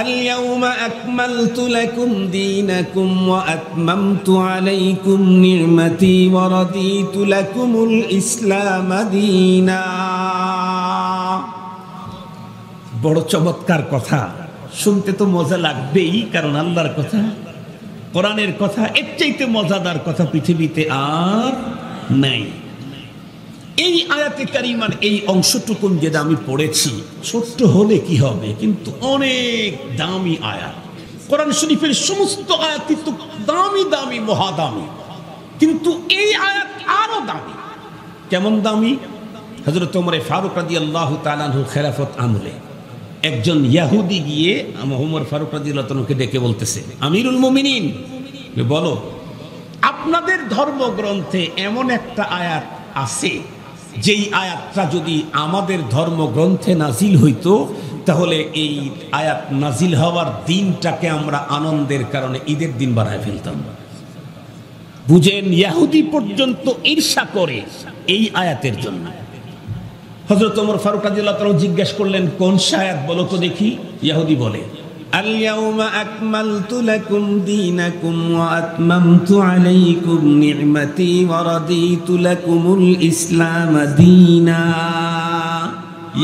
اليوم أكملت لكم دينكم وأتممت عليكم نعمتي ورضيت لكم الإسلام دينا। বড় চমৎকার কথা, শুনতে তো মজা লাগবেই, কারণ আল্লাহর কথা, কোরআনের কথা, এর চাইতে মজাদার কথা পৃথিবীতে আর নাই। এই আয়াতে কারিমার এই অংশটুকুন যেটা আমি পড়েছি, ছোট্ট হলে কি হবে, কিন্তু অনেক দামি আয়াত। কোরআন শরীফের সমস্ত আয়াতই তো দামি দামি, মহাদামি, কিন্তু এই আয়াত আরো দামি। কেমন দামি? হযরত ওমর ফারুক রাদিয়াল্লাহু তাআলা আনহু খেলাফত আমলে একজন ইহুদি গিয়ে ওমর ফারুক রাদিয়াল্লাহু তাআলাকে ডেকে বলতেছে, আমিরুল মুমিনিন, বলো আপনাদের ধর্মগ্রন্থে এমন একটা আয়াত আছে, যেই আয়াতটা যদি আমাদের ধর্মগ্রন্থে নাজিল হইতো, তাহলে এই আয়াত নাজিল হওয়ার দিনটাকে আমরা আনন্দের কারণে ঈদের দিন বানায় ফেলতাম। বুঝেন, ইহুদি পর্যন্ত ঈর্ষা করে এই আয়াতের জন্য। হযরত ওমর ফারুক রাদিয়াল্লাহু তাআলা জিজ্ঞেস করলেন, কোন আয়াত বলো তো দেখি। ইহুদি বলে, اليوم أكملت لكم دينكم وأتممت عليكم نعمتي ورضيت لكم الإسلام دينا।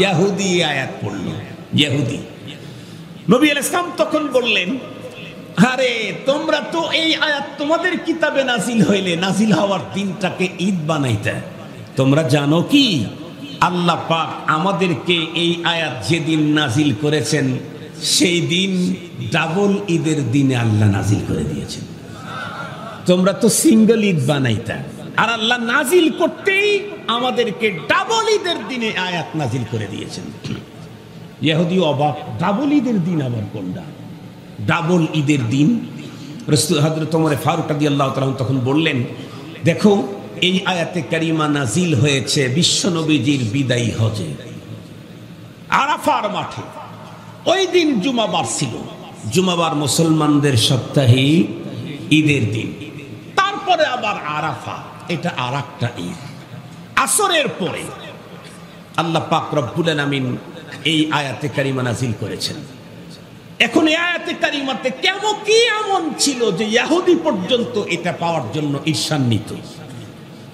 ইহুদি আয়াত পড়ল, ইহুদি। নবী আলাইহিস সালাম তখন বললেন, আরে তোমরা তো এই আয়াত তোমাদের কিতাবে নাজিল হইলে নাজিল হওয়ার দিনটাকে ঈদ বানাইতে। তোমরা জানো কি, আল্লাহ পাক আমাদেরকে এই আয়াত যেদিন নাজিল করেছেন, সেই দিন ডাবল ঈদের দিনে আল্লাহ নাজিল করে দিয়েছেন। তোমরা তো সিঙ্গল ঈদ বানাইতা, আর আল্লাহ নাজিল করতেই আমাদেরকে ডাবল ঈদের দিনে আয়াত নাজিল করে দিয়েছেন। ইহুদি অবাক, ডাবল ঈদের দিন আবার কোনটা? ডাবল ঈদের দিন। রাসূল হযরত ওমর ফারুক রাদিয়াল্লাহু তাআলা তখন বললেন, দেখো এই আয়াতে কারিমা নাজিল হয়েছে বিশ্বনবীজির বিদায়ী হজে, আরাফার মাঠে। ওই দিন জুমাবার ছিল, জুমাবার মুসলমানদের সাপ্তাহিক ঈদের দিন। তারপরে আবার আরাফা, এটা আরেকটা ঈদ। আসরের পরে আল্লাহ পাক রব্বুল আলামিন এই আয়াতে কারিমা নাজিল করেছেন। এখন এই আয়াতে কারিমাতে কেমন কি এমন ছিল যে ইহুদি পর্যন্ত এটা পাওয়ার জন্য ঈর্ষান্বিত।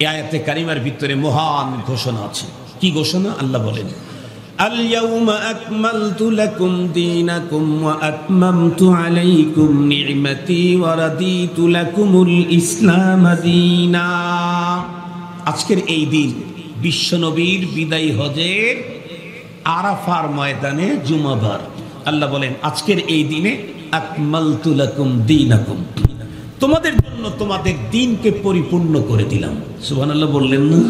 এই আয়াতে কারিমার ভিতরে মহান ঘোষণা আছে। কি ঘোষণা? আল্লাহ বলেন, اليوم أكملت لكم دينكم وأتممت عليكم نعمتي ورضيت لكم الإسلام دينا। আজকের এই দিন বিশ্বনবীর বিদায়ী হজের আরাফার ময়দানে জুমাবার। আল্লাহ বলেন, আজকের এই দিনে আকমালতু লাকুম দীনাকুম, তোমাদের জন্য তোমাদের দ্বীনকে পরিপূর্ণ করে দিলাম। সুবহানাল্লাহ বললেন না?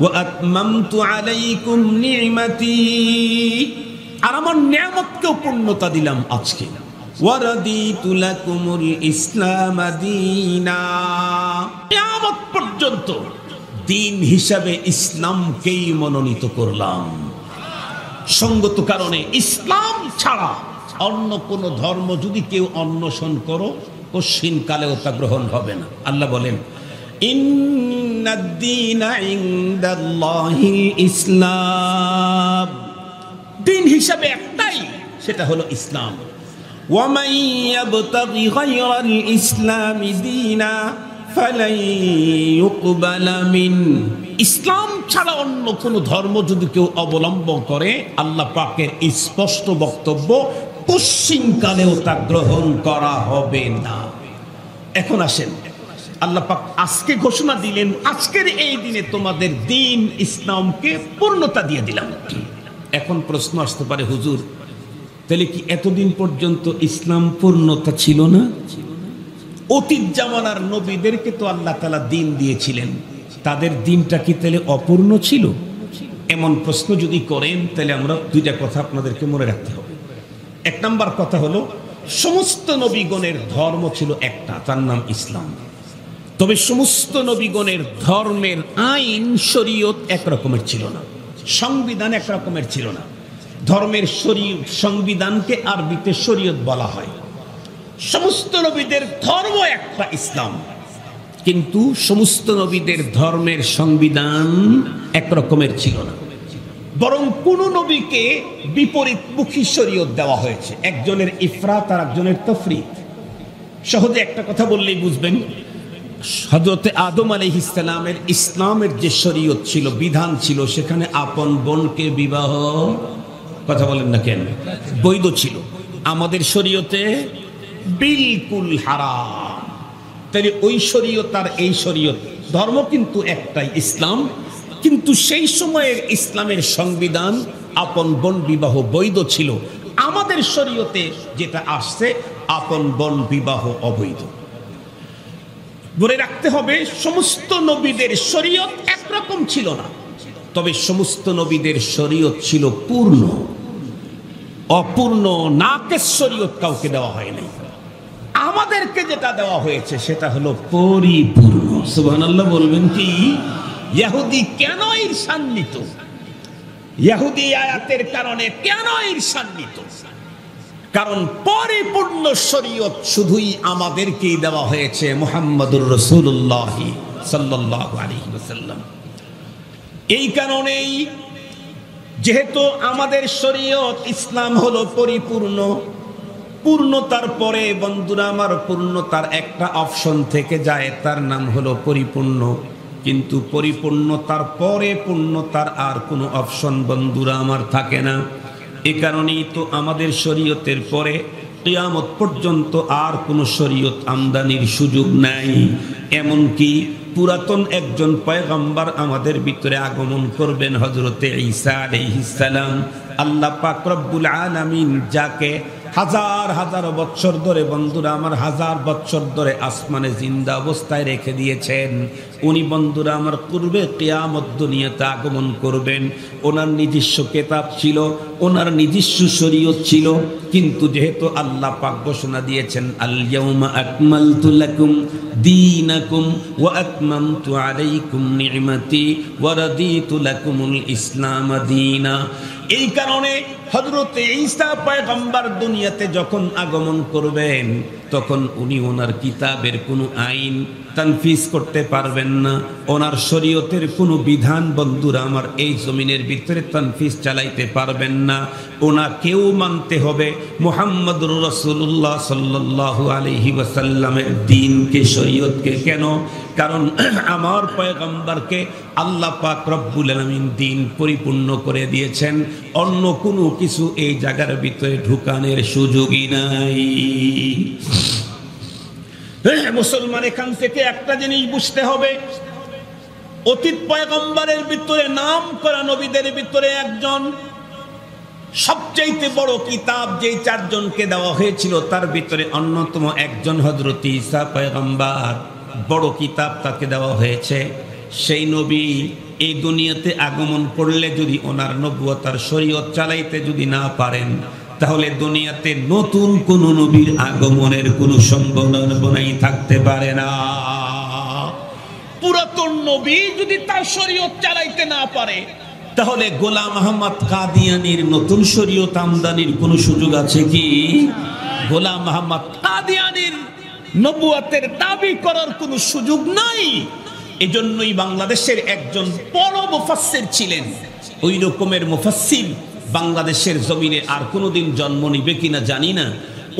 وأتممت عليكم نعمتي, আর আমার নিয়ামতকেও পূর্ণতা দিলাম আজকে। ورضيت لكم الإسلام دينا, কিয়ামত পর্যন্ত দিন হিসাবে ইসলামকেই মনোনীত করলাম। সঙ্গত কারণে ইসলাম ছাড়া অন্য কোন ধর্ম যদি কেউ অন্বেষণ করো, কশিন কালেও তা গ্রহণ হবে না। আল্লাহ বলেন, ইন্নাদ-দীনা ইনদাল্লাহিল ইসলাম, দিন হিসাবে একটাই, সেটা হলো ইসলাম। ওয়া মান ইয়াবতাগি গায়রাল ইসলামি দীনা ফালাই ইউকবালা মিন, ইসলাম ছাড়া অন্য কোন ধর্ম যদি কেউ অবলম্বন করে, আল্লাহ পাকের স্পষ্ট বক্তব্য, কশিন কালেও তা গ্রহণ করা হবে না। এখন আসেন, আল্লাহ পাক আজকে ঘোষণা দিলেন, আজকের এই দিনে তোমাদের দ্বীন ইসলামকে পূর্ণতা দিয়ে দিলাম। এখন প্রশ্ন আসতে পারে, হুজুর তাহলে কি এতদিন পর্যন্ত ইসলাম পূর্ণতা ছিল না? অতীত জামানার নবীদেরকে তো আল্লাহ তাআলা দ্বীন দিয়েছিলেন, তাদের দ্বীনটা কি তাহলে অপূর্ণ ছিল? এমন প্রশ্ন যদি করেন, তাহলে আমরা দুইটা কথা আপনাদেরকে মনে রাখতে হবে। এক নাম্বার কথা হলো, সমস্ত নবীগণের ধর্ম ছিল একটা, তার নাম ইসলাম। তবে সমস্ত নবীগণের ধর্মের আইন শরীয়ত এক রকমের ছিল না, সংবিধান এক রকমের ছিল না। ধর্মের সংবিধানকে আরবিতে শরীয়ত বলা হয়। সমস্ত নবীদের ধর্ম একটা, ইসলাম, কিন্তু সমস্ত নবীদের ধর্মের সংবিধান এক রকমের ছিল না। বরং কোন নবীকে বিপরীতমুখী শরীয়ত দেওয়া হয়েছে, একজনের ইফরাত আর একজনের তফরিত। সহজে একটা কথা বললেই বুঝবেন, হযরতে আদম আলাইহিস সালামের ইসলামের যে শরীয়ত ছিল, বিধান ছিল, সেখানে আপন বোনকে বিবাহ, কথা বলেন না কেন, বৈধ ছিল। আমাদের শরীয়তে বিলকুল হারাম। তাহলে ওই শরীয়ত আর এই শরীয়ত, ধর্ম কিন্তু একটাই, ইসলাম, কিন্তু সেই সময়ের ইসলামের সংবিধান আপন বোন বিবাহ বৈধ ছিল। আমাদের শরীয়তে যেটা আসছে, আপন বোন বিবাহ অবৈধ। ধরে রাখতে হবে, সমস্ত নবীদের শরীয়ত একরকম ছিল না, তবে সমস্ত নবীদের শরীয়ত ছিল পূর্ণ। অপূর্ণ নাকেস শরীয়ত কাউকে দেওয়া হয় নাই। আমাদেরকে যেটা দেওয়া হয়েছে সেটা হলো পরিপূর্ণ। সুবহানাল্লাহ বলবেন কি? ইহুদি কেন ঈর্ষান্বিত? ইহুদি আয়াতের কারণে কেন ঈর্ষান্বিত? কারণ পরিপূর্ণ শরীয়ত শুধুই আমাদেরকেই দেওয়া হয়েছে, মুহাম্মদুর রাসূলুল্লাহ সাল্লাল্লাহু আলাইহি ওয়াসাল্লাম। এই কারণেই যেহেতু আমাদের শরীয়ত ইসলাম হলো পরিপূর্ণ, পূর্ণতার পরে বন্ধুরা আমার পূর্ণতার একটা অপশন থেকে যায়, তার নাম হলো পরিপূর্ণ। কিন্তু পরিপূর্ণতার পরে পূর্ণতার আর কোনো অপশন বন্ধুরা আমার থাকে না। এ কারণেই তো আমাদের শরীয়তের পরে কিয়ামত পর্যন্ত আর কোনো শরীয়ত আমদানির সুযোগ নাই। এমনকি পুরাতন একজন পয়গম্বর আমাদের ভিতরে আগমন করবেন, হযরতে ঈসা আলাইহিস সালাম। আল্লাহ পাক রব্বুল আলামিন যাকে হাজার হাজার বছর ধরে, বন্ধুরা আমার হাজার বছর ধরে আসমানে জিন্দা অবস্থায় রেখে দিয়েছেন, উনি বন্ধুরা আমার পূর্বে কিয়ামত দুনিয়াতে আগমন করবেন। ওনার নিজস্ব কিতাব ছিল, ওনার নিজস্ব শরীয়ত ছিল, কিন্তু যেহেতু আল্লাহ পাক ঘোষণা দিয়েছেন, আল ইয়াউমা আকমালতু লাকুম দীনাকুম ওয়া আতমামতু আলাইকুম নি'মাতি ওয়া রাদিতু লাকুমুল ইসলাম দীনা। এই কারণে হযরতে ঈসা পয়গম্বর দুনিয়াতে যখন আগমন করবেন, তখন উনি ওনার কিতাবের কোনো আইন তানফিজ করতে পারবেন না। ওনার শরীয়তের কোনো বিধান বন্ধুরা আমার এই জমিনের ভিতরে তানফিজ চালাইতে পারবেন না। ওনাকেও মানতে হবে মুহাম্মদুর রাসূলুল্লাহ সাল্লাল্লাহু আলাইহি ওয়াসাল্লামের দ্বীনকে, শরীয়তকে। কেন? কারণ আমার পয়গম্বরকে আল্লাহ পাক রব্বুল আলামিন দ্বীন পরিপূর্ণ করে দিয়েছেন। অন্য কোনো কিছু এই জায়গার ভিতরে ঢুকানোর সুযোগই নাই। মুসলমান এখান থেকে একটা জিনিস বুঝতে হবে, অতীত পয়গম্বরের ভিতরে নাম করা নবীদের ভিতরে একজন, সবচাইতে বড় কিতাব যেই চারজনকে দেওয়া হয়েছিল তার ভিতরে অন্যতম একজন হযরত ঈসা পয়গম্বর। বড় কিতাব তাকে দেওয়া হয়েছে। সেই নবী এই দুনিয়াতে আগমন করলে যদি ওনার নবুয়ত আর শরীয়ত চালাইতে যদি না পারেন, তাহলে দুনিয়াতে নতুন কোন নবীর আগমনের কোনো সম্ভাবনাই থাকতে পারে না। পুরাতন নবী যদি তার শরীয়ত চালাইতে না পারে, তাহলে গোলাম আহমদ কাদিয়ানির নতুন শরীয়ত আমদানির কোনো সুযোগ আছে কি? গোলাম আহমদ কাদিয়ানির নবুয়তের দাবি করার কোনো সুযোগ নাই। এজন্যই বাংলাদেশের একজন বড় মুফাসসির ছিলেন, ওই রকমের মুফাসসির বাংলাদেশের জমিনে আর কোনোদিন জন্ম নিবে কিনা জানি না।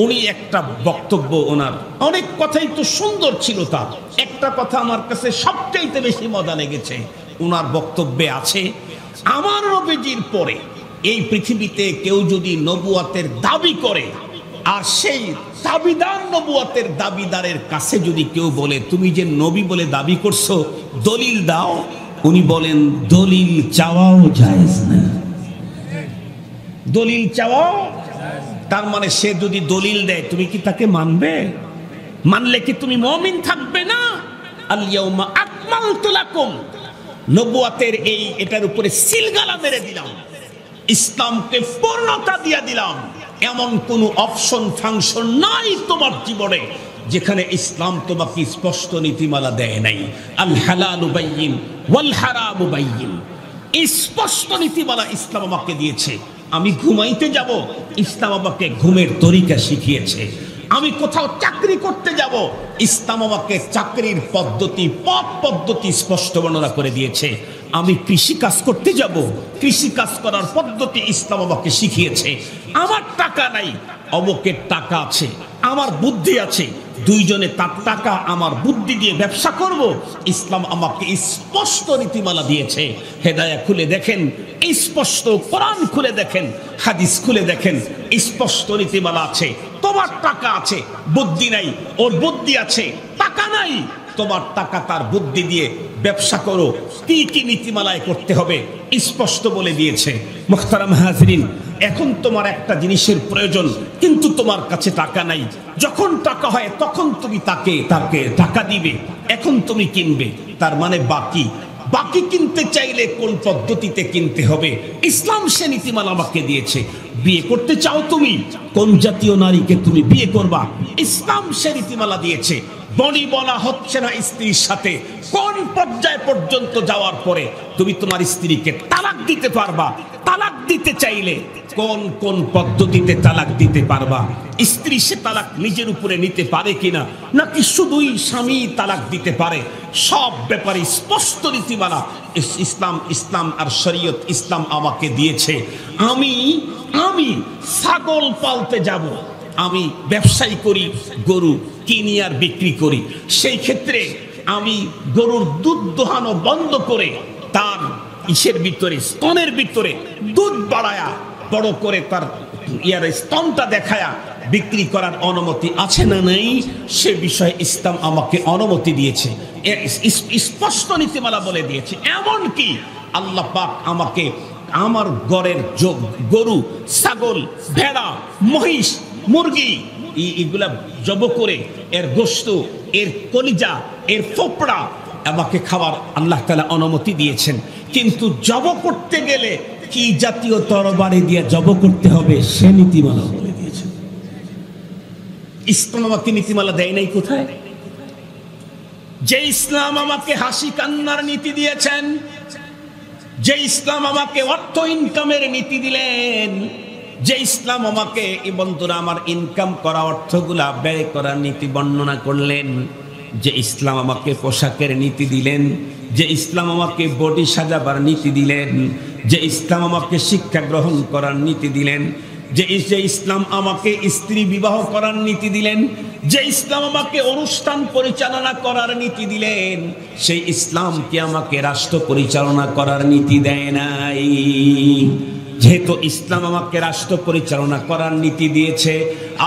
উনি একটা বক্তব্য, ওনার অনেক কথাই তো সুন্দর ছিল, তার একটা কথা আমার কাছে সবচাইতে বেশি মজা লেগেছে। ওনার বক্তব্যে আছে, আমার নবীজির পরে এই পৃথিবীতে কেউ যদি নবুয়তের দাবি করে, আর সেই দাবিদার নবুয়তের দাবিদারের কাছে যদি কেউ বলে, তুমি যে নবী বলে দাবি করছো, দলিল দাও, উনি বলেন দলিল চাওয়াও জায়েজ না। দলিল চাওয়াও, তার মানে সে যদি দলিল দেয়, তুমি কি তাকে মানবে? মানলে কি তুমি মুমিন থাকবে না? আল ইয়াউমা আকমালতু লাকুম, নবুয়তের এটার উপরে সিলগালা মেরে দিলাম, ইসলামকে পূর্ণতা দিয়ে দিলাম। এমন কোন অপশন ফাংশন নাই তোমার জীবনে যেখানে ইসলাম তোমাকে স্পষ্ট নীতিমালা দেয় নাই। আল হালালু বাইয়িন ওয়াল হারামু বাইয়িন, স্পষ্ট নীতিমালা ইসলাম আমাকে দিয়েছে। আমি ঘুমাইতে যাব, ইসলাম আমাকে ঘুমের তরিকা শিখিয়েছে। আমি কোথাও চাকরি করতে যাব, ইসলাম আমাকে চাকরির পদ্ধতি, পথ পদ্ধতি স্পষ্ট বর্ণনা করে দিয়েছে। আমি কৃষি কাজ করতে যাব, কৃষি কাজ করার পদ্ধতি ইসলাম আমাকে শিখিয়েছে। আমার টাকা নাই, অমুকের টাকা আছে, আমার বুদ্ধি আছে, দুইজনে তার টাকা আমার বুদ্ধি দিয়ে ব্যবসা করব। ইসলাম আমাকে স্পষ্ট নীতিমালা দিয়েছে। হেদায়া খুলে দেখেন, স্পষ্ট কোরআন খুলে দেখেন, হাদিস খুলে দেখেন, স্পষ্ট নীতিমালা আছে। তোমার টাকা আছে, বুদ্ধি নাই, ওর বুদ্ধি আছে, টাকা নাই, তোমার টাকা তার বুদ্ধি দিয়ে ব্যবসা করো। কি কি নীতিমালায় করতে হবে স্পষ্ট বলে দিয়েছে। মুহতারাম হাজরিন, এখন তোমার একটা জিনিসের প্রয়োজন, কিন্তু তোমার কাছে টাকা নাই। যখন টাকা হয় তখন তুমি তাকে টাকা দিবে, এখন তুমি কিনবে। তার মানে বাকি কিনতে চাইলে কোন পদ্ধতিতে কিনতে হবে ইসলাম সে নীতিমালা আমাকে দিয়েছে। বিয়ে করতে চাও তুমি, কোন জাতীয় নারীকে তুমি বিয়ে করবা ইসলাম সে নীতিমালা দিয়েছে। বনি বলা হচ্ছে না স্ত্রীর সাথে, কোন পর্যায় পর্যন্ত যাওয়ার পরে তুমি তোমার স্ত্রীকে তালাক দিতে পারবা। তালাক দিতে চাইলে কোন কোন পদ্ধতিতে তালাক দিতে পারবা। স্ত্রী সে তালাক নিজের উপরে নিতে পারে কিনা, নাকি শুধুই স্বামী তালাক দিতে পারে, সব ব্যাপারে স্পষ্ট নীতিমালা ইসলাম আর শরীয়ত ইসলাম আমাকে দিয়েছে। আমি ছাগল পালতে যাব, আমি ব্যবসায়ী করি, গরু কিনি আর বিক্রি করি, সেই ক্ষেত্রে আমি গরুর দুধ দোহানো বন্ধ করে তার স্তনের ভিতরে দুধ বাড়ায়া বড় করে তার স্তনটা দেখায়া বিক্রি করার অনুমতি আছে না নাই, সে বিষয়ে ইসলাম আমাকে অনুমতি দিয়েছে, স্পষ্ট নীতিমালা বলে দিয়েছে। এমন কি আল্লাহ পাক আমাকে আমার ঘরের গরু, ছাগল, ভেড়া, মহিষ, মুরগি এগুলা জব করে এর গোশত, এর কলিজা, এর ফোপড়া আমাকে খাওয়ার আল্লাহ তাআলা অনুমতি দিয়েছেন। কিন্তু জব করতে গেলে কি জাতীয় তরবারি দিয়ে জব করতে হবে সে নীতিমালা বলে দিয়েছেন। ইসলাম আমাকে নীতিমালা দেয় নাই কোথায়? যে ইসলাম আমাকে হাসি কান্নার নীতি দিয়েছেন, যে ইসলাম আমাকে অর্থ ইনকামের নীতি দিলেন, যে ইসলাম আমাকে বন্ধুরা আমার ইনকাম করা অর্থগুলা ব্যয় করার নীতি বর্ণনা করলেন, যে ইসলাম আমাকে পোশাকের নীতি দিলেন, যে ইসলাম আমাকে বডি সাজাবার নীতি দিলেন, যে ইসলাম আমাকে শিক্ষা গ্রহণ করার নীতি দিলেন, যে ইসলাম আমাকে স্ত্রী বিবাহ করার নীতি দিলেন, যে ইসলাম আমাকে অনুষ্ঠান পরিচালনা করার নীতি দিলেন, সেই ইসলাম কি আমাকে রাষ্ট্র পরিচালনা করার নীতি দেয় নাই? যেহেতু ইসলাম আমাকে রাষ্ট্র পরিচালনা করার নীতি দিয়েছে,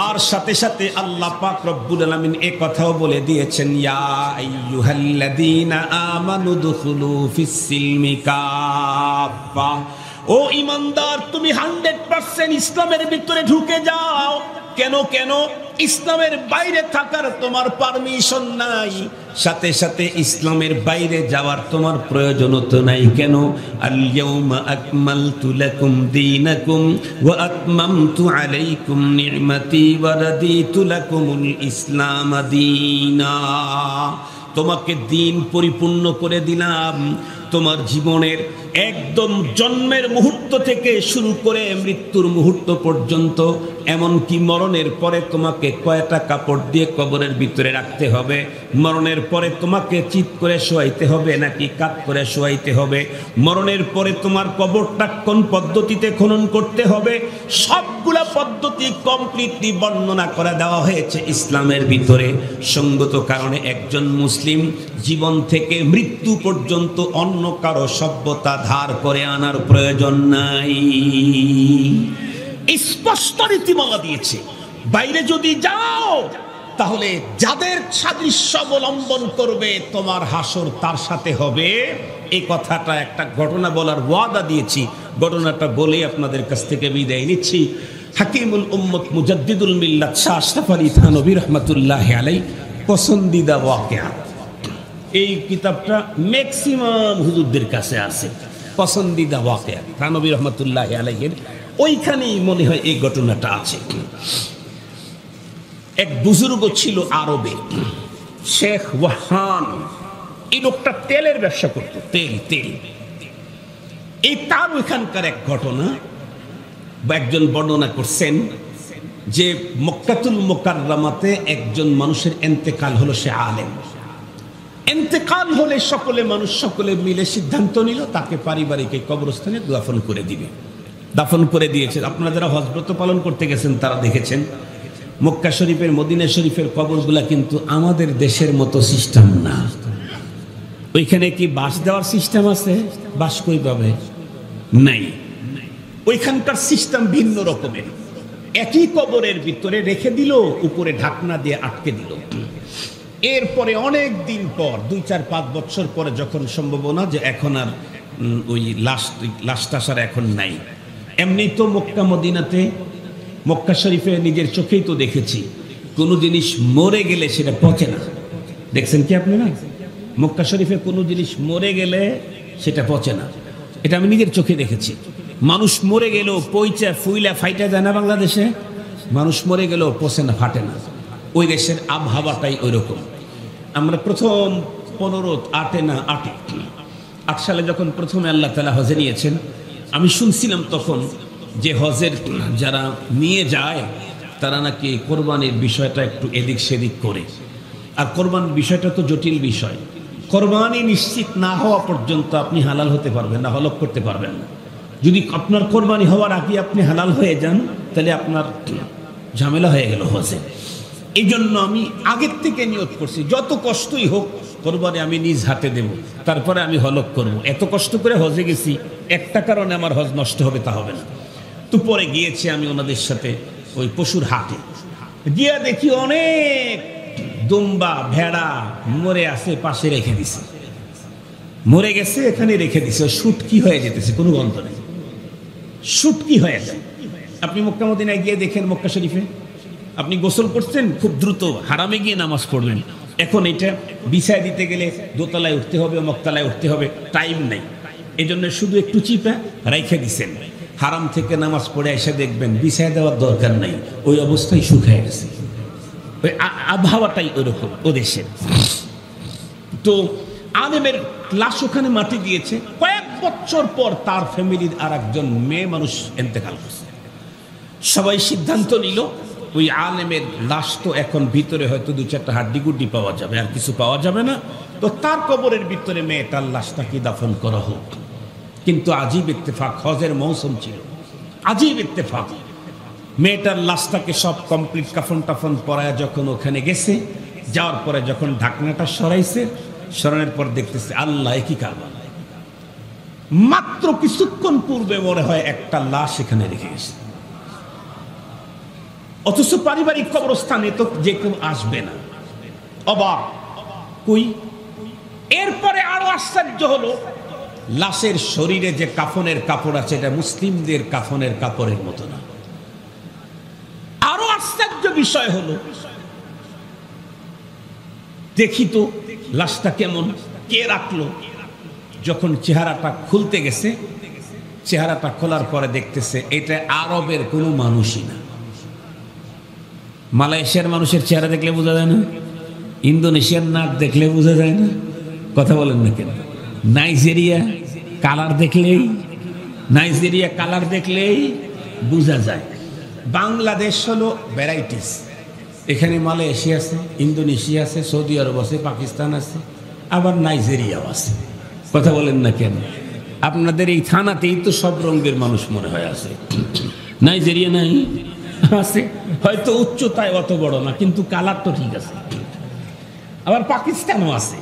আর সাথে সাথে আল্লাহ পাক রব্বুল আলামিন এই কথাও বলে দিয়েছেন, ইয়া আইয়ুহাল্লাযীনা আমানু দুখুলু ফিস-সিলমি কাফা, ও ঈমানদার তুমি 100% ইসলামের ভিতরে ঢুকে যাও। কেন ইসলামের বাইরে থাকার তোমার পারমিশন নাই, সাথে সাথে ইসলামের বাইরে যাওয়ার তোমার প্রয়োজনতা নাই। কেন? আল ইয়াউমা আকমালতু লাকুম দীনাকুম ওয়া আতমামতু আলাইকুম নি'মাতি ওয়া রাদিতু লাকুমুল ইসলাম দীনা। তোমাকে দিন পরিপূর্ণ করে দিলাম। তোমার জীবনের একদম জন্মের মুহূর্ত থেকে শুরু করে মৃত্যুর মুহূর্ত পর্যন্ত, এমনকি মরণের পরে তোমাকে কয়টা কাপড় দিয়ে কবরের ভিতরে রাখতে হবে, মরণের পরে তোমাকে চিৎ করে শোয়াইতে হবে নাকি কাত করে শোয়াইতে হবে, মরণের পরে তোমার কবরটা কোন পদ্ধতিতে খনন করতে হবে, সবগুলা পদ্ধতি কমপ্লিটলি বর্ণনা করে দেওয়া হয়েছে ইসলামের ভিতরে। সঙ্গত কারণে একজন মুসলিম জীবন থেকে মৃত্যু পর্যন্ত অন্য কারো সভ্যতা ধার করে আনার প্রয়োজন নাই। স্পষ্ট নীতিমালা দিয়েছে। বাইরে যদি যাও তাহলে যাদের সাদৃশ্য অবলম্বন করবে তোমার হাসর তার সাথে হবে। এই কথাটা একটা ঘটনা বলার ওয়াদা দিয়েছি, ঘটনাটা বলে আপনাদের কাছ থেকে বিদায় নিচ্ছি। হাকিমুল উম্মত মুজাদ্দিদুল মিল্লাত শাহ আশরাফ আলী থানভী রাহমাতুল্লাহি আলাইহি পছন্দিদা ওয়াকিয়াত, এই কিতাবটা ম্যাক্সিমাম হুজুরদের কাছে আছে। পছন্দিদা ওয়াকিয়াত থানভী রাহমাতুল্লাহি আলাইহির ওইখানেই মনে হয় এই ঘটনাটা আছে। এক বুজুর্গ ছিল আরবে, শেখ ওয়াহান। এই লোকটা তেলের ব্যবসা করতো, তেল। এই তার ওইখানকার এক ঘটনা একজন বর্ণনা করছেন যে মক্কাতুল মুকাররমাতে একজন মানুষের ইন্তেকাল হলো, সে আলেম। ইন্তেকাল হলে মানুষ সকলে মিলে সিদ্ধান্ত নিল তাকে পারিবারিক এই কবরস্থানে দাফন করে দিবে। দাফন করে দিয়েছে। আপনারা যারা হজ ব্রত পালন করতে গেছেন তারা দেখেছেন মক্কা শরীফের, মদিনা শরীফের কবরগুলা কিন্তু আমাদের দেশের মতো সিস্টেম না। ওইখানে কি বাঁশ দেওয়ার সিস্টেম আছে? বাঁশ কই পাবে? নাই। ওইখানকার সিস্টেম ভিন্ন রকমের। একই কবরের ভিতরে রেখে দিল, উপরে ঢাকনা দিয়ে আটকে দিল। এরপরে অনেক দিন পর 2-4-5 বছর পরে যখন সম্ভাবনা যে এখন আর ওই লাশ আসার এখন নাই, এমনি তো মক্কা মদিনাতে, মক্কা শরীফে নিজের চোখেই তো দেখেছি কোনো জিনিস মরে গেলে সেটা পচে না। দেখছেন কি আপনি? না, মক্কা শরীফে কোনো জিনিস মরে গেলে সেটা পচে না, এটা আমি নিজের চোখে দেখেছি। মানুষ মরে গেলেও পইচা ফুইলা ফাইটা যায় না। বাংলাদেশে মানুষ মরে গেলেও পচে না, ফাটে না। ওই দেশের আবহাওয়াটাই ওই রকম। আমরা প্রথম 8 সালে যখন প্রথমে আল্লাহ তাআলা হজে নিয়েছেন, আমি শুনছিলাম তখন যে হজের যারা নিয়ে যায় তারা নাকি কোরবানির বিষয়টা একটু এদিক সেদিক করে। আর কোরবানির বিষয়টা তো জটিল বিষয়। কোরবানি নিশ্চিত না হওয়া পর্যন্ত আপনি হালাল হতে পারবেন না, হলফ করতে পারবেন না। যদি আপনার কোরবানি হওয়ার আগে আপনি হালাল হয়ে যান তাহলে আপনার ঝামেলা হয়ে গেল হজে। এই জন্য আমি আগের থেকে নিয়ত করছি যত কষ্টই হোক কোরবানি আমি নিজ হাতে দেব, তারপরে আমি হলফ করব। এত কষ্ট করে হজে গেছি, একটা কারণে আমার হজ নষ্ট হবে তা হবে না। তো পরে গিয়েছি আমি ওনাদের সাথে ওই পশুর হাটে, গিয়া দেখি অনেক দুম্বা ভেড়া মরে আছে, পাশে রেখে দিছে। মরে গেছে, এখানে রেখে দিছে। শুটকি হয়ে যেতেছে, কোনো গন্ধ নেই, শুটকি হয়ে যায়। আপনি মক্কা মদিনায় গিয়ে দেখেন, মক্কা শরীফে আপনি গোসল করছেন, খুব দ্রুত হারামে গিয়ে নামাজ পড়বেন। এখন এটা বিছায় দিতে গেলে দোতলায় উঠতে হবে, মক্তলায় উঠতে হবে, টাইম নেই। এই জন্য শুধু একটু চিপা রাইখে দিচ্ছেন। হারাম থেকে নামাজ পড়ে এসে দেখবেন বিছায় দেওয়ার দরকার নাই, ওই অবস্থায় শুকায় গেছে। ওই আবহাওয়াটাই ওরকম ও দেশের। তো আলেমের লাশ ওখানে মাটি দিয়েছে। কয়েক বছর পর তার ফ্যামিলির আর একজন মেয়ে মানুষ ইন্তেকাল করছে। সবাই সিদ্ধান্ত নিল ওই আলেমের লাশ তো এখন ভিতরে হয়তো 2-4টা হাড্ডি গুড্ডি পাওয়া যাবে, আর কিছু পাওয়া যাবে না, তো তার কবরের ভিতরে মেয়েটার লাশটাকে দাফন করা হোক। কিন্তু আজীব ইত্তেফাক, হজের মৌসুম ছিল, আজীব ইত্তেফাক। মেয়েটার লাশটাকে সব কমপ্লিট কাফন টাফন পরায় যখন ওখানে গেছে, যাওয়ার পরে যখন ঢাকনাটা সরাইছে, সরানোর পর দেখতেছে আল্লাহ কি কারবার, মাত্র কিছুক্ষণ পূর্বে মনে হয় একটা লাশ এখানে রেখে গেছে। অথচ পারিবারিক কবরস্থানে তো যে কেউ আসবে না, অবাক কই। এরপরে আরো আশ্চর্য হলো, লাশের শরীরে যে কাফনের কাপড় আছে এটা মুসলিমদের কাফনের কাপড়ের মতো না। আরো আশ্চর্য বিষয় হলো, দেখি তো লাশটা কেমন, কে রাখলো। যখন চেহারাটা খুলতে গেছে, চেহারাটা খোলার পরে দেখতেছে এটা আরবের কোনো মানুষই না। মালয়েশিয়ার মানুষের চেহারা দেখলে বোঝা যায় না, ইন্দোনেশিয়ার নাক দেখলে বোঝা যায় না, কথা বলেন না কেন? নাইজেরিয়া কালার দেখলেই বোঝা যায়। বাংলাদেশ হলো ভ্যারাইটিস, এখানে মালয়েশিয়া আছে, ইন্দোনেশিয়া আছে, সৌদি আরব আছে, পাকিস্তান আছে, আবার নাইজেরিয়াও আছে, কথা বলেন না কেন? আপনাদের এই থানাতেই তো সব রঙের মানুষ মনে হয় আছে। নাইজেরিয়া নাই আছে, হয়তো উচ্চতায় অত বড় না, কিন্তু কালার তো ঠিক আছে। আবার পাকিস্তানও আছে,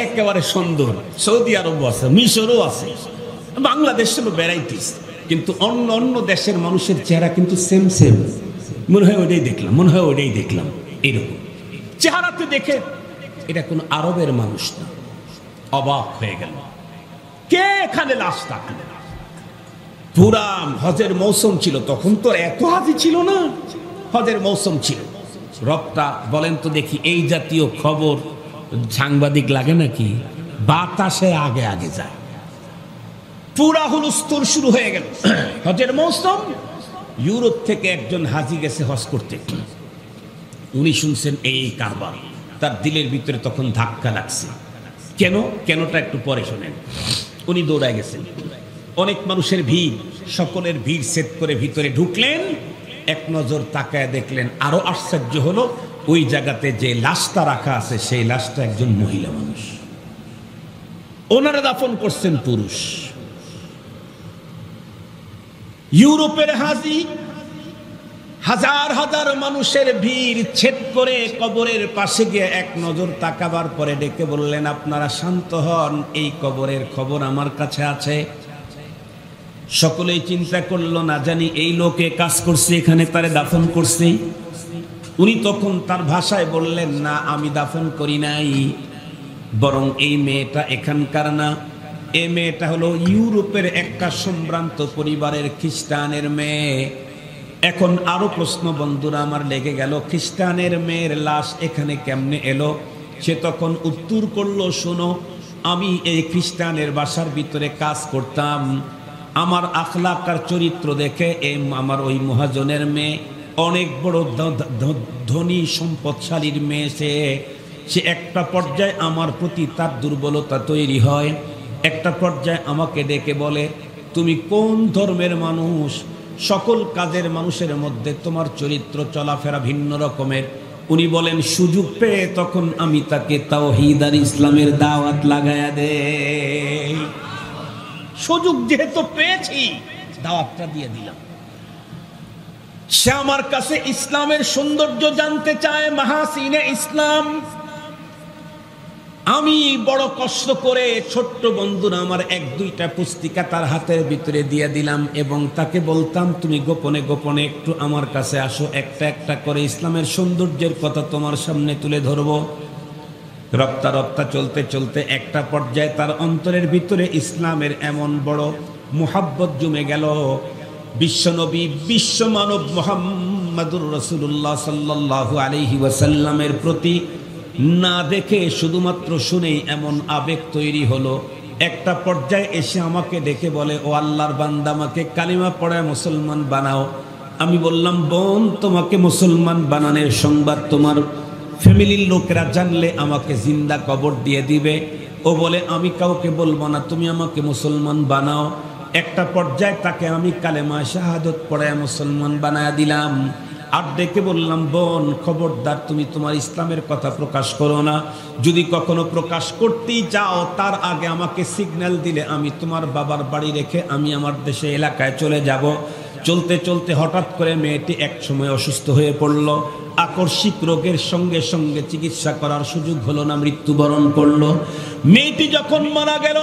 একেবারে সুন্দর, সৌদি আরবও আছে, মিশরও আছে। বাংলাদেশ হলো ভ্যারাইটিস, কিন্তু অন্য অন্য দেশের মানুষের চেহারা কিন্তু সেম মনে হয় ওইটাই দেখলাম, এরকম চেহারাতে দেখে এটা কোনো আরবের মানুষ না। অবাক হয়ে গেল, কে এখানে লাশ রাখলো? পুরা হজের মৌসুম ছিল, তখন তো এত হাজি ছিল না, হজের মৌসুম ছিল। রবটা বলেন তো দেখি, এই জাতীয় খবর সাংবাদিক লাগে নাকি? বাতাসে আগে আগে যায়। পুরা হুলস্থুল শুরু হয়ে গেল, হজের মৌসুম। ইউরোপ থেকে একজন হাজি গেছে হজ করতে, উনি শুনছেন এই কারবার, তার দিলের ভিতরে তখন ধাক্কা লাগছে। কেনটা একটু পরে শোনেন। উনি দৌড়ায় গেছেন, অনেক মানুষের ভিড়, সকলের ভিড় সেট করে ভিতরে ঢুকলেন, এক নজর তাকায় দেখলেন, আরো আশ্চর্য হলো, ওই জায়গাতে যে লাশটা রাখা আছে সেই লাশটা একজন মহিলা মানুষ। ওনারা দাফন করছেন পুরুষ। ইউরোপের হাজি হাজার হাজার মানুষের ভিড় ছেদ করে কবরের পাশে গিয়ে এক নজর তাকাবার পরে ডেকে বললেন, আপনারা শান্ত হন, এই কবরের খবর আমার কাছে আছে। সকলেই চিন্তা করলো, না জানি এই লোকে কাজ করছে, এখানে তারে দাফন করছে। উনি তখন তার ভাষায় বললেন, না আমি দাফন করি নাই, বরং এই মেয়েটা এখানকার না, এই মেয়েটা হলো ইউরোপের একটা সম্ভ্রান্ত পরিবারের খ্রিস্টানের মেয়ে। এখন আরো প্রশ্ন বন্ধুরা আমার লেগে গেল, খ্রিস্টানের মেয়ের লাশ এখানে কেমনে এলো? সে তখন উত্তর করলো, শোনো, আমি এই খ্রিস্টানের বাসার ভিতরে কাজ করতাম, আমার আখলাক আর চরিত্র দেখে আমার ওই মহাজনের মেয়ে, অনেক বড় ধনী সম্পদশালীর মেয়ে, সে একটা পর্যায়ে আমার প্রতি তার দুর্বলতা তৈরি হয়। একটা পর্যায়ে আমাকে ডেকে বলে, তুমি কোন ধর্মের মানুষ? সকল কাজের মানুষের মধ্যে তোমার চরিত্র চলাফেরা ভিন্ন রকমের। উনি বলেন, সুযোগ পেয়ে তখন আমি তাকে তাওহীদ আর ইসলামের দাওয়াত লাগায়া দেই। সুযোগ যেহেতু পেয়েছি, দাওয়াতটা দিয়ে দিলাম। সে আমার কাছে ইসলামের সৌন্দর্য জানতে চায়, মাহাসিনে ইসলাম। আমি বড় কষ্ট করে ছোট্ট বন্ধুরা আমার এক দুইটা পুস্তিকা তার হাতের ভিতরে দিয়ে দিলাম এবং তাকে বলতাম, তুমি গোপনে গোপনে একটু আমার কাছে আসো, একটা একটা করে ইসলামের সৌন্দর্যের কথা তোমার সামনে তুলে ধরবো। রপ্তা রপ্তা চলতে চলতে একটা পর্যায়ে তার অন্তরের ভিতরে ইসলামের এমন বড় মুহাব্বত জমে গেল, বিশ্বনবী বিশ্বমানব মুহাম্মাদুর রাসূলুল্লাহ সাল্লাল্লাহু আলাইহি ওয়াসাল্লামের প্রতি না দেখে শুধুমাত্র শুনেই এমন আবেগ তৈরি হলো। একটা পর্যায়ে এসে আমাকে ডেকে বলে, ও আল্লাহর বান্দা, আমাকে কালিমা পড়ায় মুসলমান বানাও। আমি বললাম, বোন, তোমাকে মুসলমান বানানোর সংবাদ তোমার ফ্যামিলির লোকেরা জানলে আমাকে জিন্দা কবর দিয়ে দিবে। ও বলে, আমি কাউকে বলবো না, তুমি আমাকে মুসলমান বানাও। একটা পর্যায়ে তাকে আমি কালেমা শাহাদত পড়ায় মুসলমান বানায়া দিলাম। আর ডেকে বললাম, বোন, খবরদার তুমি তোমার ইসলামের কথা প্রকাশ করো না। যদি কখনো প্রকাশ করতেই চাও, তার আগে আমাকে সিগন্যাল দিলে আমি তোমার বাবার বাড়ি রেখে আমি আমার দেশে এলাকায় চলে যাব। চলতে চলতে হঠাৎ করে মেয়েটি এক সময় অসুস্থ হয়ে পড়ল। আকস্মিক রোগের সঙ্গে সঙ্গে চিকিৎসা করার সুযোগ হলো না, মৃত্যুবরণ করলো। মেয়েটি যখন মারা গেল,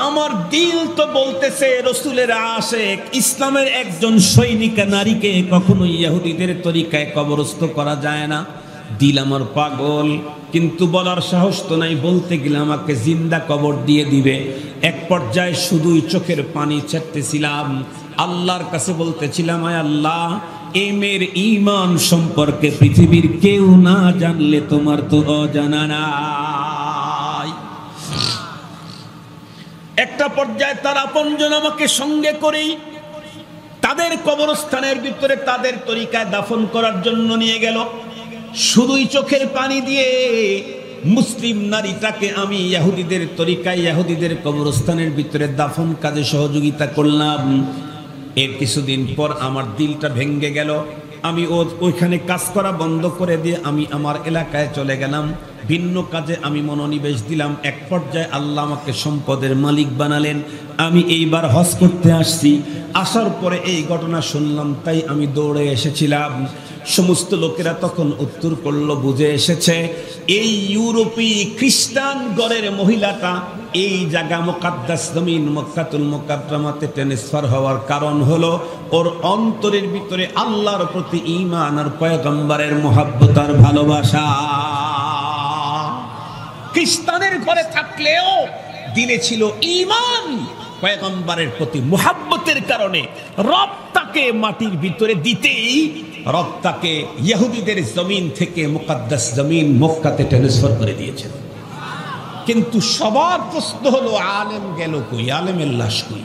আমার দিল তো বলতেছে, রসুলের আশেক ইসলামের একজন সৈনিকা নারীকে কখনো ইহুদিদের তরিকায় কবরস্থ করা যায় না। দিল আমার পাগল, কিন্তু বলার সাহস তো নাই। বলতে গেলে আমাকে জিন্দা কবর দিয়ে দিবে। এক পর্যায়ে শুধুই চোখের পানি ছাড়তেছিলাম, আল্লাহর কাছে বলতেছিলাম, আয় আল্লাহ, এই মেয়ের ঈমান সম্পর্কে পৃথিবীর কেউ না জানলে তোমার তো অজানা নাই। একটা পর্যায়ে তার আপনজন আমাকে সঙ্গে করেই তাদের কবরস্থানের ভিতরে তাদের তরিকায় দাফন করার জন্য নিয়ে গেল। শুধুই চোখের পানি দিয়ে মুসলিম নারীটাকে আমি ইহুদিদের তরিকায় ইহুদিদের কবরস্থানের ভিতরে দাফন কাজে সহযোগিতা করলাম। এর কিছুদিন পর আমার দিলটা ভেঙে গেল। আমি ওইখানে কাজ করা বন্ধ করে দিয়ে আমি আমার এলাকায় চলে গেলাম, ভিন্ন কাজে আমি মনোনিবেশ দিলাম। এক পর্যায়ে আল্লাহ আমাকে সম্পদের মালিক বানালেন। আমি এইবার হজ করতে আসছি। আসার পরে এই ঘটনা শুনলাম, তাই আমি দৌড়ে এসেছিলাম। সমস্ত লোকেরা তখন উত্তর করলো, বুঝে এসেছে এই ইউরোপী খ্রিস্টান গড়ের মহিলাটা এই জায়গা মুকাদ্দাস জমিন মক্কাতুল মুকাররমাতে ট্রান্সফার হওয়ার কারণ হলো ওর অন্তরের ভিতরে আল্লাহর প্রতি ঈমান আর পয়গম্বরের মুহাব্বত আর ভালোবাসা। খ্রিস্টানের ঘরে থাকলেও দিলে ছিল ঈমান, পয়গম্বরের প্রতি মুহাব্বতের কারণে রব তাকে মাটির ভিতরে দিতেই রব তাকে ইহুদিদের জমিন থেকে মুকাদ্দাস জমিন মক্কাতে ট্রান্সফার করে দিয়েছেন। কিন্তু সবার প্রশ্ন হলো, আলেম গেল কই? আলেমের লাশ কই?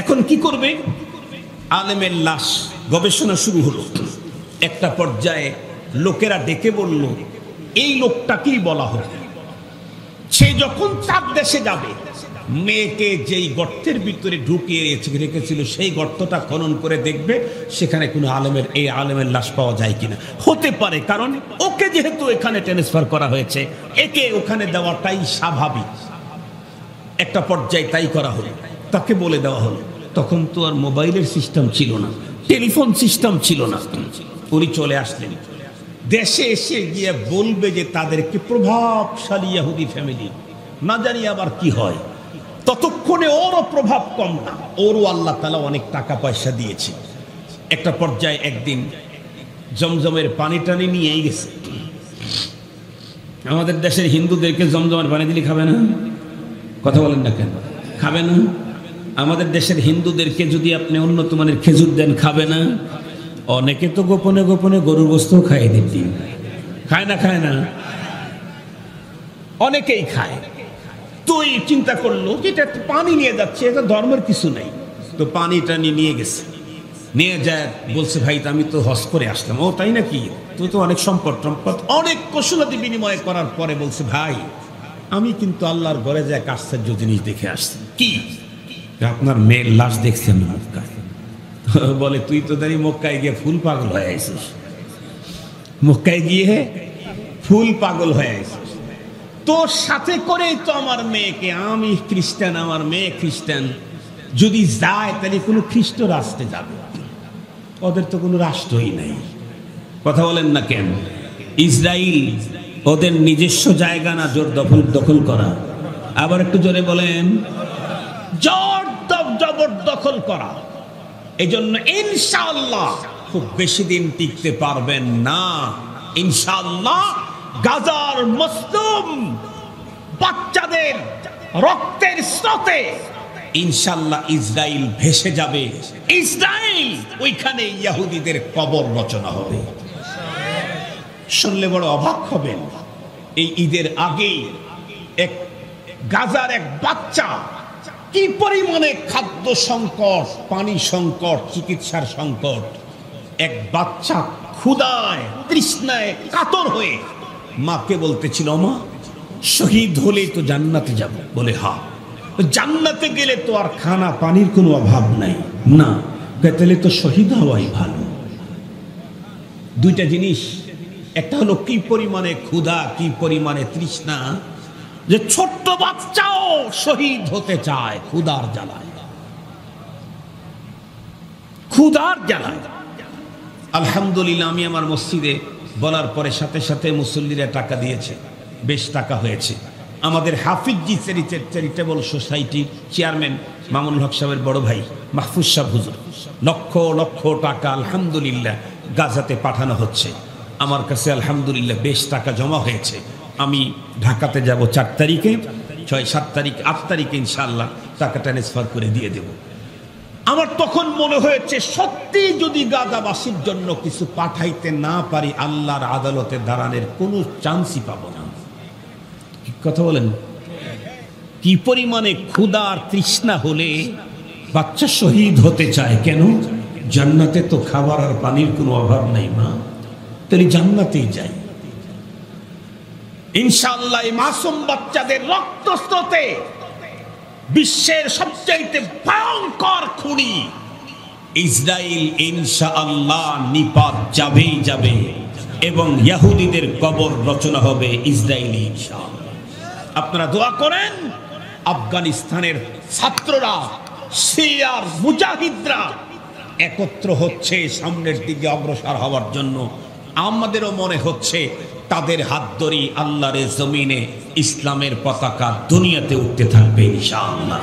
এখন কি করবে? আলেমের লাশ গবেষণা শুরু হলো। একটা পর্যায়ে লোকেরা ডেকে বলল, এই লোকটাকেই বলা হবে। সে যখন তার দেশে যাবে মেয়েকে যেই গর্তের ভিতরে ঢুকিয়ে রেখেছিল সেই গর্তটা খনন করে দেখবে সেখানে কোনো আলেমের লাশ পাওয়া যায় কিনা। হতে পারে, কারণ ওকে যেহেতু এখানে ট্রান্সফার করা হয়েছে, একে ওখানে দেওয়াটাই স্বাভাবিক। একটা পর্যায়ে তাই করা হলো, তাকে বলে দেওয়া হলো। তখন তো আর মোবাইলের সিস্টেম ছিল না, টেলিফোন সিস্টেম ছিল না। উনি চলে আসলেন, দেশে এসে গিয়ে বলবে যে তাদেরকে প্রভাবশালী ইহুদি ফ্যামিলি, না জানি আবার কি হয়। ততক্ষণে ওরও প্রভাব কম না, ওরও আল্লাহ তাআলা অনেক টাকা পয়সা দিয়েছে। একটা পর্যায়ে একদিন জমজমের পানি টানি নিয়েই গেছে। আমাদের দেশের হিন্দুদেরকে জমজমের পানি দিলে খাবে না? কথা বলেন না কেন? খাবে না? আমাদের দেশের হিন্দুদেরকে যদি আপনি উন্নত মানের খেজুর দেন, খাবে না? অনেকে তো গোপনে গোপনে গরুর গোস্ত খায় দিচ্ছি, খায় না? খায় না? অনেকেই খায়। তুই চিন্তা করলো যে এটা পানি নিয়ে যাচ্ছে, এটা ধর্মের কিছু নেই, তো পানিটা নিয়ে গেছে। নিয়ে যায় বলছে, ভাই আমি তো হজ করে আসলাম। ও তাই নাকি? তুই তো অনেক সম্পদ অনেক কৌশলতি বিনিময় করার পরে বলছে, ভাই আমি কিন্তু আল্লাহর ঘরে যায় এক আশ্চর্য জিনিস দেখে আসছি। কি? আপনার মেয়ের লাশ দেখছেন মক্কায়। বলে, তুই তো জানি মক্কায় গিয়ে ফুল পাগল হয়ে আইছিস, মক্কায় গিয়ে ফুল পাগল হয়ে আইছিস। তোর সাথে করেই তো আমার মেয়েকে, আমি খ্রিস্টান, আমার মেয়ে খ্রিস্টান, যদি যায় তাহলে কোনো খ্রিস্ট রাষ্ট্রে যাবে। ওদের তো কোনো রাষ্ট্রই নাই। কথা বলেন না কেন? ইসরায়েল ওদের নিজস্ব জায়গা না জোর দখল করা? আবার একটু জোরে বলেন, জবরদখল করা। এই জন্য ইনশাআল্লাহ খুব বেশি দিন টিকতে পারবেন না। ইনশাআল্লাহ গাজার মজলুম বাচ্চাদের রক্তের স্রোতে ইনশাআল্লাহ ইসরায়েল ভেসে যাবে। ইসরায়েল ওইখানে ইহুদিদের কবর রচনা হবে। শুনলে বড় অবাক হবেন, এই ঈদের আগেই গাজার এক বাচ্চা কি পরিমাণে খাদ্য সংকট, পানি সংকট, চিকিৎসার সংকট, এক বাচ্চা ক্ষুধায় তৃষ্ণায় কাতর হয়ে মাকে বলতেছিল, মা শহীদ হলেই তো জান্নাতে যাব। বলে, হ্যাঁ জান্নাতে গেলে তো আর খানা পানির কোনো অভাব নাই। না, তাহলে তো শহীদ হওয়াই ভালো। দুইটা জিনিস, একটা হলো কি পরিমাণে ক্ষুধা, কি পরিমাণে তৃষ্ণা, যে ছোট্ট বাচ্চাও শহীদ হতে চায় ক্ষুধার জ্বালায়, ক্ষুধার জ্বালায়। আলহামদুলিল্লাহ, আমি আমার মসজিদে বলার পরে সাথে সাথে মুসল্লিরা টাকা দিয়েছে, বেশ টাকা হয়েছে। আমাদের হাফিজি চ্যারিটেবল সোসাইটির চেয়ারম্যান মামুনুল হক সাহেবের বড় ভাই মাহফুজ সাহেব হুজুর লক্ষ লক্ষ টাকা আলহামদুলিল্লাহ গাজাতে পাঠানো হচ্ছে। আমার কাছে আলহামদুলিল্লাহ বেশ টাকা জমা হয়েছে। আমি ঢাকাতে যাব 4 তারিখে, 6, 7 তারিখ, 8 তারিখে ইনশাআল্লাহ টাকা ট্রান্সফার করে দিয়ে দেব। আমার তখন মনে হয়েছে, সত্যি যদি গাজাবাসীর জন্য কিছু পাঠাইতে না পারি, আল্লাহর আদালতে দাঁড়ানোর কোনো চান্সই পাবো না। কথা বলেন, কি পরিমাণে ক্ষুধা আর তৃষ্ণা হলে বাচ্চা শহীদ হতে চায়? কেন? জান্নাতে তো খাবার আর পানির কোনো অভাব নাই মা, তাহলে জান্নাতেই যাই। ইনশাআল্লাহ এই মাসুম বাচ্চাদের রক্তস্রোতে বিশ্বের সবচাইতে ভয়ঙ্কর খুনি ইসরায়েল ইনশাআল্লাহ নিপাত যাবেই যাবে, এবং ইহুদিদের কবর রচনা হবে ইসরায়েলি ইনশাআল্লাহ। আপনারা দোয়া করেন, আফগানিস্তানের ছাত্ররা, সিরিয়ার মুজাহিদরা একত্র হচ্ছে সামনের দিকে অগ্রসর হওয়ার জন্য। আমাদেরও মনে হচ্ছে তাদের হাত ধরে আল্লাহর জমিনে ইসলামের পতাকা দুনিয়াতে উঠতে থাকবে ইনশাআল্লাহ।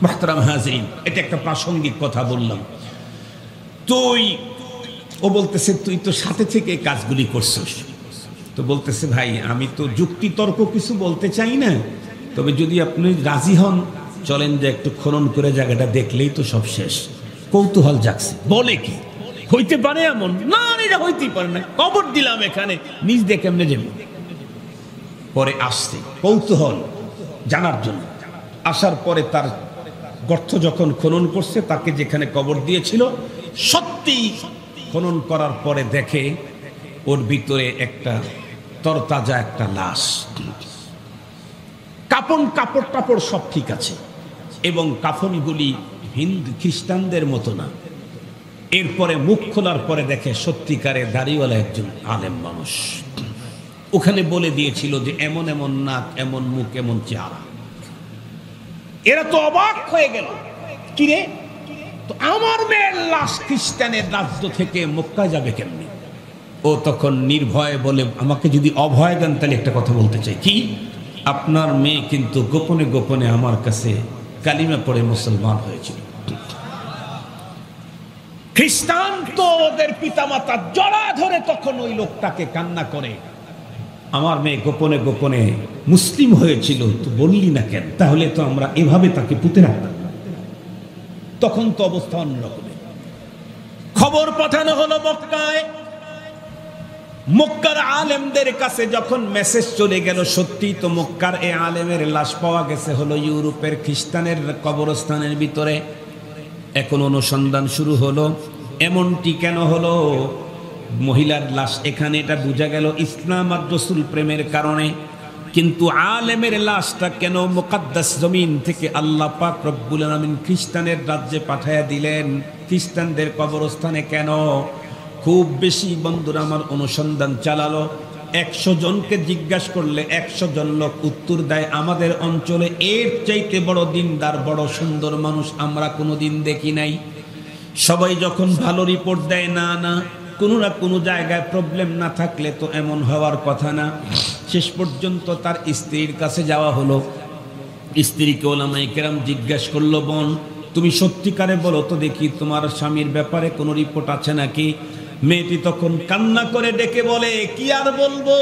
মুহতারাম হাজিরিন, এটা একটা প্রাসঙ্গিক কথা বললাম। ও বলতেছে, তুই তো সাথে থেকে কাজগুলি করছিস। তো বলতেছে, ভাই আমি তো যুক্তি তর্ক কিছু বলতে চাই না, তবে যদি আপনি রাজি হন চলেন যে একটু খনন করে জায়গাটা দেখলেই তো সব শেষ। কৌতূহল জাগছে। বলে কি হইতে পারে এমন? না, এটা হইতেই পারে না, কবর দিলাম এখানে, নিজ দিয়ে কেমনে যাবে? পরে আসছে কৌতূহল জানার জন্য। আসার পরে তার গর্ত যখন খনন করছে, তাকে যেখানে কবর দিয়েছিল, সত্যি খনন করার পরে দেখে ওর ভিতরে একটা তরতাজা একটা লাশ। কাপড় টাপড় সব ঠিক আছে, এবং কাফনগুলি হিন্দু খ্রিস্টানদের মতো না। এরপরে মুখ খোলার পরে দেখে সত্যিকারে দাড়িওয়ালা একজন আলেম মানুষ। ওখানে বলে দিয়েছিল যে এমন এমন নাক, এমন মুখ, এমন চেহারা। এরা তো অবাক হয়ে গেল, কিরে তো আমার মেয়ের লাশ খ্রিস্টানের রাজ্য থেকে মক্কা যাবে কেমনি? ও তখন নির্ভয়ে বলে, আমাকে যদি অভয় দেন তাহলে একটা কথা বলতে চাই। কি? আপনার মেয়ে কিন্তু গোপনে গোপনে আমার কাছে কালিমা পড়ে মুসলমান হয়েছিল। খ্রিস্টান তো ওদের পিতামাতা জড়া ধরে তখন ওই লোকটাকে কান্না করে, আমার মেয়ে গোপনে গোপনে মুসলিম হয়েছিল, তো বললি না কেন? তাহলে তো আমরা এভাবে তাকে পুঁতে রাখতাম। তখন তো অবস্থা অন্যরকমের। খবর পাঠানো হলো মক্কায়। মক্কার আলেমদের কাছে যখন মেসেজ চলে গেল, সত্যি তো মক্কার এই আলেমের লাশ পাওয়া গেছে হলো ইউরোপের খ্রিস্টানের কবরস্থানের ভিতরে। এখন অনুসন্ধান শুরু হলো। এমনটি কেন হলো? মহিলার লাশ এখানে, এটা বোঝা গেল ইসলাম আর রাসূল প্রেমের কারণে। কিন্তু আলেমের লাশটা কেন মুকদ্দাস জমিন থেকে আল্লাহ পাক রব্বুল আলামিন খ্রিস্টানের রাজ্যে পাঠায়া দিলেন? খ্রিস্টানদের কবরস্থানে কেন? খুব বেশি বন্ধুরা আমার অনুসন্ধান চালালো। 100 জনকে জিজ্ঞাসা করলে 100 জন লোক উত্তর দেয়, আমাদের অঞ্চলে এর চাইতে বড় দিনদার, বড় সুন্দর মানুষ আমরা কোনোদিন দেখি নাই। সবাই যখন ভালো রিপোর্ট দেয়, না না, কোনো না কোনো জায়গায় প্রবলেম না থাকলে তো এমন হওয়ার কথা না। শেষ পর্যন্ত তার স্ত্রীর কাছে যাওয়া হলো। স্ত্রীকে ওলামায়ে কেরাম জিজ্ঞাসা করলো, বোন তুমি সত্যিকারে বলো তো দেখি, তোমার স্বামীর ব্যাপারে কোনো রিপোর্ট আছে নাকি? মেয়েটি তখন কান্না করে ডেকে বলে, কি আর বলবো,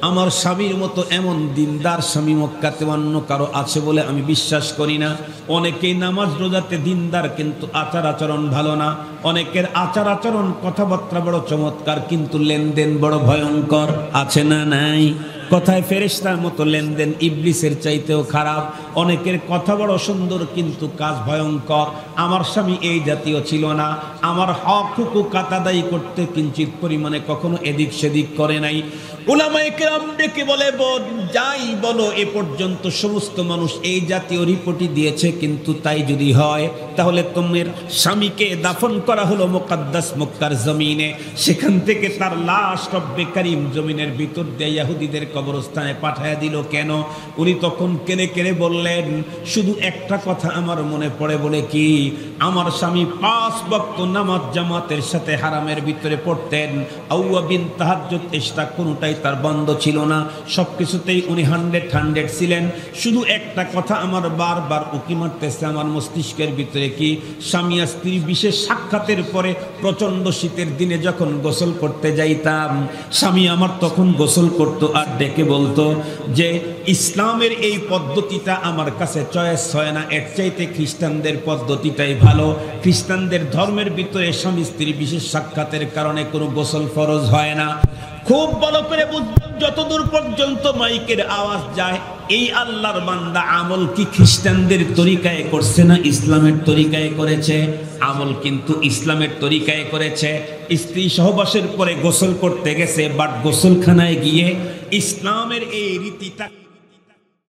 আমার স্বামীর মতো এমন দিনদার স্বামী মক্কাতে অন্য কারো আছে বলে আমি বিশ্বাস করি না। অনেকেই নামাজ রোজাতে দিনদার, কিন্তু আচার আচরণ ভালো না। অনেকের আচার আচরণ কথাবার্তা বড় চমৎকার, কিন্তু লেনদেন বড় ভয়ঙ্কর। আছে না নাই? কথায় ফেরেশতার মতো লেনদেন ইবলিসের চাইতেও খারাপ। অনেকের কথা বড় সুন্দর, কিন্তু কাজ ভয়ঙ্কর। আমার স্বামী এই জাতীয় ছিল না। আমার হক হুকুক আদায় করতে কিঞ্চিত পরিমাণে কখনো এদিক সেদিক করে নাই। উলামায়ে কেরাম ডেকে বলে, বোন যাই বলো, এ পর্যন্ত সমস্ত মানুষ এই জাতীয় রিপোর্টই দিয়েছে, কিন্তু তাই যদি হয় তাহলে তোমার স্বামীকে দাফন করা হলো মুকদ্দাস মক্কার জমিনে। সেখান থেকে তার লাশ রব্বে কারীম জমিনের ভিতর দিয়ে ইহুদিদের কবরস্থানে পাঠায়া দিল কেন? উনি তখন কেড়ে কেড়ে বললেন, শুধু একটা কথা আমার মনে পড়ে। বলে কি? আমার স্বামী 5 ওয়াক্ত নামাজ জামাতের সাথে হারামের ভিতরে পড়তেন। আওয়াবিন তাহাজ্জুদ ইশরাক কোনটাই তার বন্ধ ছিল না। সবকিছুতেই উনি 100 ছিলেন। শুধু একটা কথা আমার বারবার উকি মারতেছে আমার মস্তিষ্কের ভিতরে, কি? স্বামী আর স্ত্রী বিশেষ সাক্ষাতের পরে প্রচন্ড শীতের দিনে যখন গোসল করতে যাইতাম, স্বামী আমার তখন গোসল করতো আর ডেকে বলতো যে ইসলামের এই পদ্ধতিটা আমার কাছে চয়েস হয় না, এর চাইতে খ্রিস্টানদের পদ্ধতিটাই ভালো। খ্রিস্টানদের ধর্মের ভিতরে স্বামী স্ত্রী বিশেষ সাক্ষাতের কারণে কোনো গোসল ফরজ হয় না। খুব ভালো করে বুঝবেন, যতদূর পর্যন্ত মাইকের আওয়াজ যায়, এই আল্লাহর বান্দা আমল কি খ্রিস্টানদের তরিকায় করছে না ইসলামের তরিকায় করেছে? আমল কিন্তু ইসলামের তরিকায় করেছে। স্ত্রী সহবাসের পরে গোসল করতে গেছে, বাট গোসলখানায় গিয়ে ইসলামের এই রীতিটা